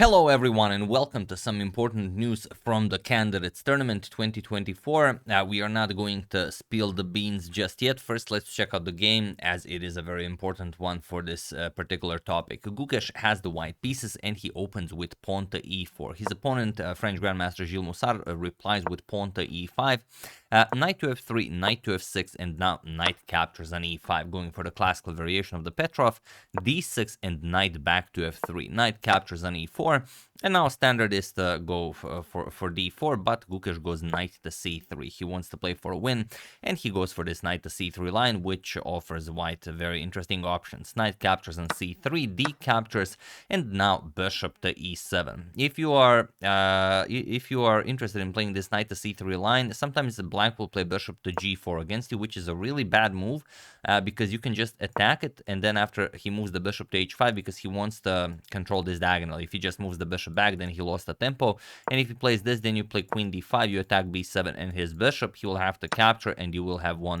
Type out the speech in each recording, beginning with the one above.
Hello everyone and welcome to some important news from the Candidates Tournament 2024. We are not going to spill the beans just yet. First, let's check out the game as it is a very important one for this particular topic. Gukesh has the white pieces and he opens with pawn to e4. His opponent, French Grandmaster Jules Moussard, replies with pawn to e5. Knight to f3, knight to f6, and now knight captures on e5, going for the classical variation of the Petrov, d6 and knight back to f3. Knight captures on e4. And now standard is to go for d4, but Gukesh goes knight to c3. He wants to play for a win, and he goes for this knight to c3 line, which offers white very interesting options. Knight captures on c3, d captures, and now bishop to e7. If you are interested in playing this knight to c3 line, sometimes the black will play bishop to g4 against you, which is a really bad move because you can just attack it, and then after he moves the bishop to h5 because he wants to control this diagonal. If he just moves the bishop back, then he lost the tempo, and if he plays this, then you play queen d5, you attack b7 and his bishop, he will have to capture, and you will have won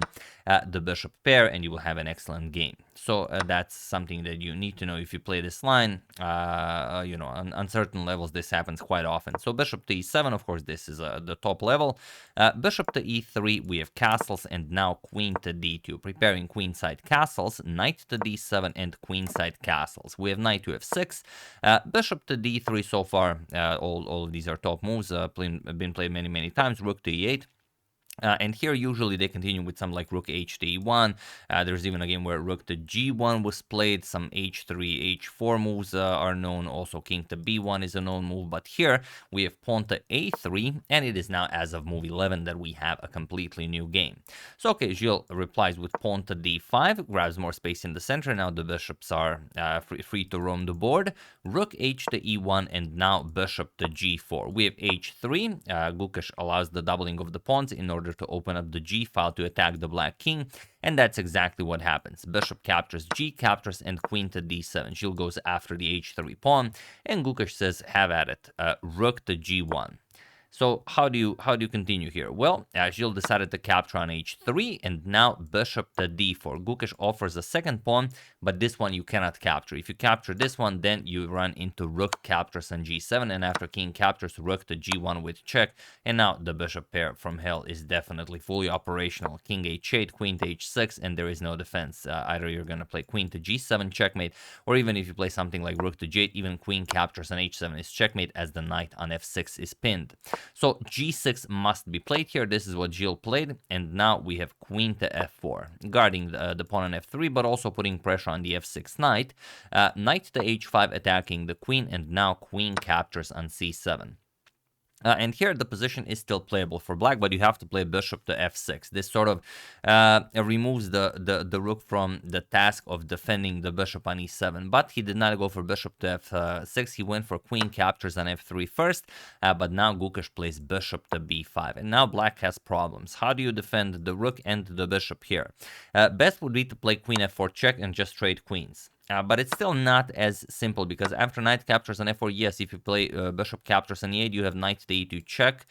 the bishop pair, and you will have an excellent game. So that's something that you need to know if you play this line. On certain levels this happens quite often. So bishop to e7, of course this is the top level. Bishop to e3, we have castles, and now queen to d2, preparing queenside castles, knight to d7, and queenside castles. We have knight to f6, bishop to d3. So far all of these are top moves, been played many times. Rook to e8. And here usually they continue with some like rook h to e1. There's even a game where rook to g1 was played. Some h3, h4 moves are known. Also king to b1 is a known move. But here we have pawn to a3, and it is now as of move 11 that we have a completely new game. So okay, Gilles replies with pawn to d5, grabs more space in the center. Now the bishops are free to roam the board. Rook h to e1, and now bishop to g4. We have h3. Gukesh allows the doubling of the pawns in order to open up the g file to attack the black king, and that's exactly what happens. Bishop captures, g captures, and queen to d7. Gilles goes after the h3 pawn, and Gukesh says, have at it. Rook to g1. So how do you continue here? Well, Gilles decided to capture on h3, and now bishop to d4. Gukesh offers a second pawn, but this one you cannot capture. If you capture this one, then you run into rook captures on g7, and after king captures, rook to g1 with check, and now the bishop pair from hell is definitely fully operational. King h8, queen to h6, and there is no defense. Either you're going to play queen to g7 checkmate, or even if you play something like rook to g8, even queen captures on h7 is checkmate, as the knight on f6 is pinned. So g6 must be played here. This is what Gilles played, and now we have queen to f4, guarding the pawn on f3, but also putting pressure on the f6 knight. Knight to h5, attacking the queen, and now queen captures on c7. And here the position is still playable for black, but you have to play bishop to f6. This sort of removes the rook from the task of defending the bishop on e7. But he did not go for bishop to f6. He went for queen captures on f3 first. But now Gukesh plays bishop to b5. And now black has problems. How do you defend the rook and the bishop here? Best would be to play queen f4 check and just trade queens. But it's still not as simple, because after knight captures on f4, yes, if you play bishop captures on e8, you have knight to e2 check,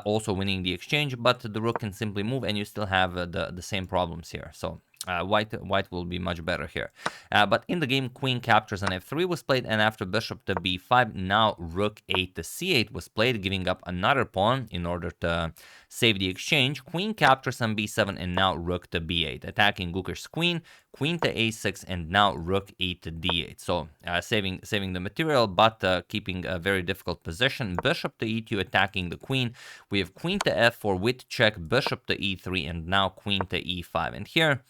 also winning the exchange, but the rook can simply move, and you still have the same problems here. So white will be much better here. But in the game, queen captures on f3 was played, and after bishop to b5, now rook 8 to c8 was played, giving up another pawn in order to save the exchange. Queen captures on b7, and now rook to b8, attacking Gukesh's queen, queen to a6, and now rook e to d8. So saving the material, but keeping a very difficult position. Bishop to e2, attacking the queen. We have queen to f4 with check, bishop to e3, and now queen to e5. And here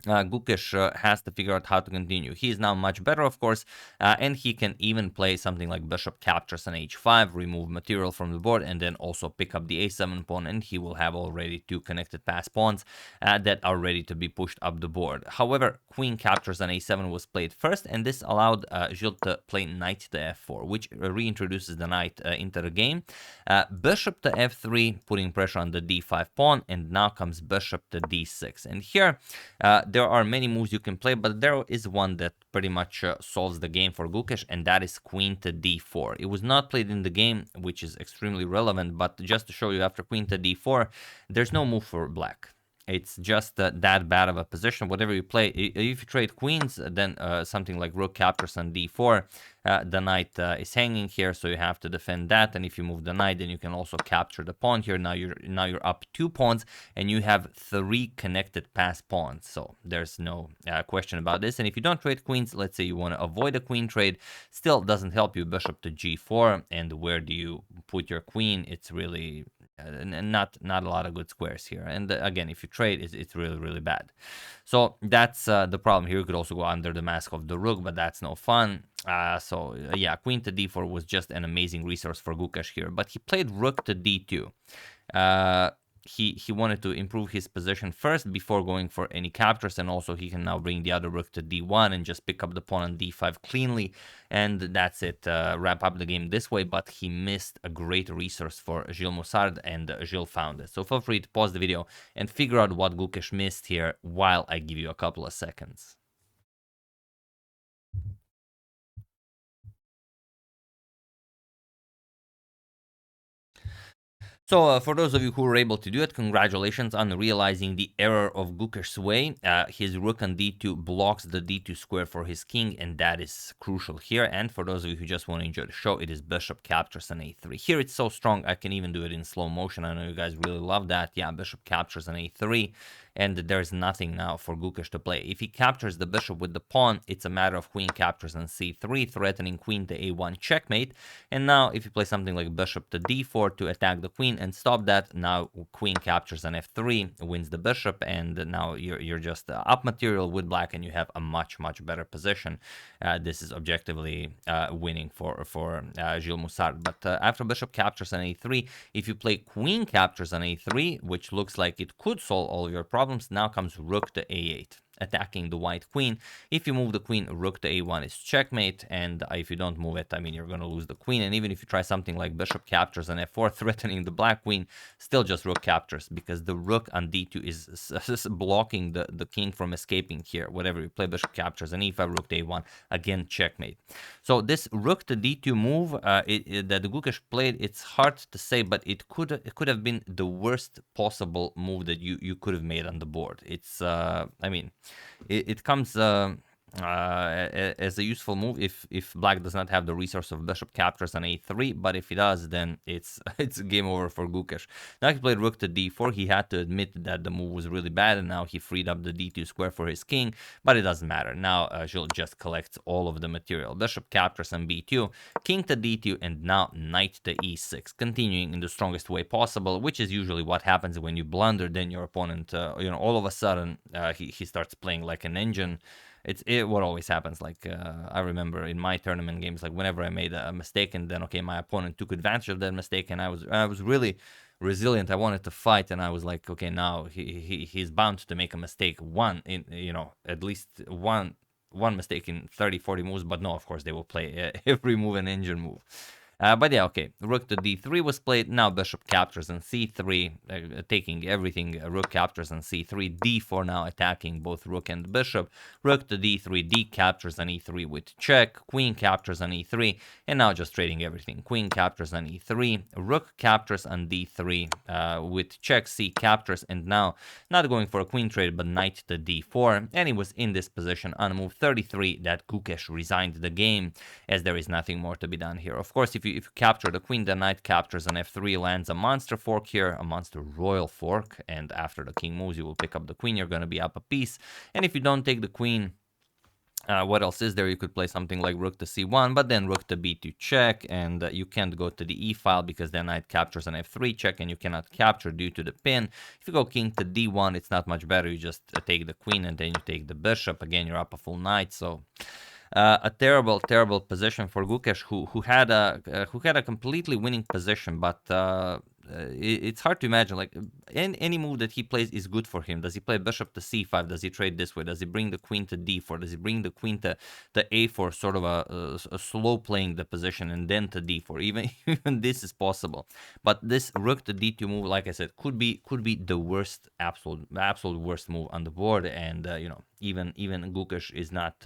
Gukesh has to figure out how to continue. He is now much better, of course, and he can even play something like bishop captures on h5, remove material from the board, and then also pick up the a7 pawn, and he will have already two connected pass pawns that are ready to be pushed up the board. However, queen captures on a7 was played first, and this allowed Gilles to play knight to f4, which reintroduces the knight into the game. Bishop to f3, putting pressure on the d5 pawn, and now comes bishop to d6. And here there are many moves you can play, but there is one that pretty much solves the game for Gukesh, and that is queen to d4. It was not played in the game, which is extremely relevant, but just to show you, after queen to d4, there's no move for black. It's just that bad of a position. Whatever you play, if you trade queens, then something like rook captures on d4, the knight is hanging here, so you have to defend that. And if you move the knight, then you can also capture the pawn here. Now you're up 2 pawns, and you have 3 connected pass pawns. So there's no question about this. And if you don't trade queens, let's say you want to avoid a queen trade, still doesn't help you. Bishop to g4, and where do you put your queen? It's really not a lot of good squares here. And again, if you trade, it's really bad. So that's the problem here. You could also go under the mask of the rook, but that's no fun. So yeah, queen to d4 was just an amazing resource for Gukesh here. But he played rook to d2. He wanted to improve his position first before going for any captures, and also he can now bring the other rook to d1 and just pick up the pawn on d5 cleanly, and that's it. Wrap up the game this way, but he missed a great resource for Gilles Moussard, and Gilles found it. So feel free to pause the video and figure out what Gukesh missed here while I give you a couple of seconds. So for those of you who were able to do it, congratulations on realizing the error of Gukesh's way. His rook on d2 blocks the d2 square for his king, and that is crucial here. And for those of you who just want to enjoy the show, it is bishop captures on a3. Here it's so strong, I can even do it in slow motion. I know you guys really love that. Yeah, bishop captures on a3. And there's nothing now for Gukesh to play. If he captures the bishop with the pawn, it's a matter of queen captures on c3, threatening queen to a1 checkmate. And now if you play something like bishop to d4 to attack the queen and stop that, now queen captures on f3, wins the bishop, and now you're just up material with black, and you have a much better position. This is objectively winning for Gilles Moussard. But after bishop captures on a3, if you play queen captures on a3, which looks like it could solve all of your problems, now comes rook to a8, attacking the white queen. If you move the queen, rook to a1 is checkmate, and if you don't move it, I mean, you're going to lose the queen. And even if you try something like bishop captures on f4, threatening the black queen, still just rook captures, because the rook on d2 is blocking the king from escaping here. Whatever you play, bishop captures on e5, rook to a1, again checkmate. So this rook to d2 move that the Gukesh played, it's hard to say, but it could have been the worst possible move that you could have made on the board. It's I mean, it comes as a useful move if black does not have the resource of bishop captures on a3, but if he does, then it's game over for Gukesh. Now he played rook to d4. He had to admit that the move was really bad, and now he freed up the d2 square for his king, but it doesn't matter. Now Gilles just collects all of the material. Bishop captures on b2, king to d2, and now knight to e6, continuing in the strongest way possible, which is usually what happens when you blunder. Then your opponent, all of a sudden he starts playing like an engine. It's what always happens. Like I remember in my tournament games, like whenever I made a mistake, and then okay, my opponent took advantage of that mistake, and I was really resilient. I wanted to fight, and I was like, okay, now he's bound to make a mistake. At least one mistake in 30-40 moves. But no, of course they will play every move an engine move. But yeah, okay, rook to d3 was played. Now bishop captures on c3, taking everything. Rook captures on c3, d4 now attacking both rook and bishop. Rook to d3, d captures on e3 with check. Queen captures on e3, and now just trading everything. Queen captures on e3, rook captures on d3 with check, c captures, and now not going for a queen trade, but knight to d4. And it was in this position on move 33 that Gukesh resigned the game, as there is nothing more to be done here. Of course, if you capture the queen, the knight captures on f3, lands a monster fork here, a monster royal fork, and after the king moves, you will pick up the queen. You're going to be up a piece, and if you don't take the queen, what else is there? You could play something like rook to c1, but then rook to b2 check, and you can't go to the e file because then knight captures on f3 check, and you cannot capture due to the pin. If you go king to d1, it's not much better. You just take the queen, and then you take the bishop. Again, you're up a full knight, so a terrible position for Gukesh, who had a completely winning position, but it's hard to imagine, like, any move that he plays is good for him. Does he play bishop to c5? Does he trade this way? Does he bring the queen to d4? Does he bring the queen to a4, sort of a slow playing the position, and then to d4? Even this is possible. But this rook to d2 move, like I said, could be the worst, absolute worst move on the board. And even Gukesh is not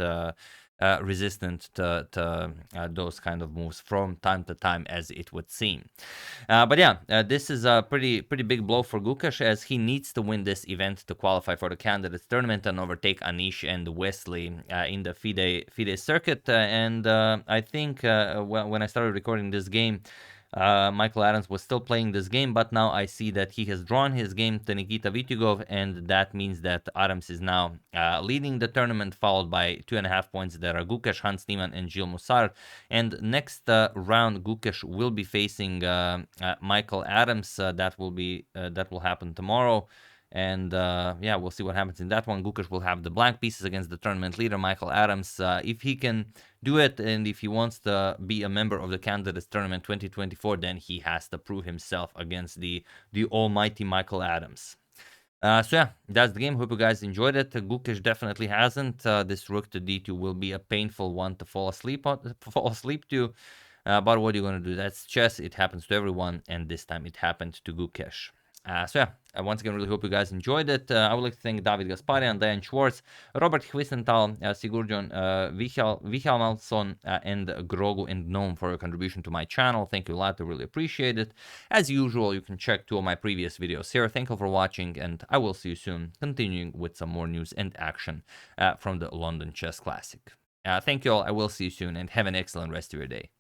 resistant to those kind of moves from time to time, as it would seem. But yeah, this is a pretty big blow for Gukesh, as he needs to win this event to qualify for the candidates tournament and overtake Anish and Wesley in the FIDE circuit. And I think when I started recording this game, Michael Adams was still playing this game, but now I see that he has drawn his game to Nikita Vityugov, and that means that Adams is now leading the tournament, followed by 2.5 points. There are Gukesh, Hans Niemann, and Gilles Moussard. And next round, Gukesh will be facing Michael Adams. That will happen tomorrow. And yeah, we'll see what happens in that one. Gukesh will have the blank pieces against the tournament leader, Michael Adams. If he can do it, and if he wants to be a member of the Candidates Tournament 2024, then he has to prove himself against the almighty Michael Adams. So yeah, that's the game. Hope you guys enjoyed it. Gukesh definitely hasn't. This rook to d2 will be a painful one to fall asleep to. But what are you going to do? That's chess. It happens to everyone, and this time it happened to Gukesh. So yeah, once again, really hope you guys enjoyed it. I would like to thank David Gasparian, Diane Schwartz, Robert Hvistenthal, Sigurjon Vihalmalson, and Grogu and Gnome for your contribution to my channel. Thank you a lot. I really appreciate it. As usual, you can check 2 of my previous videos here. Thank you for watching, and I will see you soon, continuing with some more news and action from the London Chess Classic. Thank you all. I will see you soon, and have an excellent rest of your day.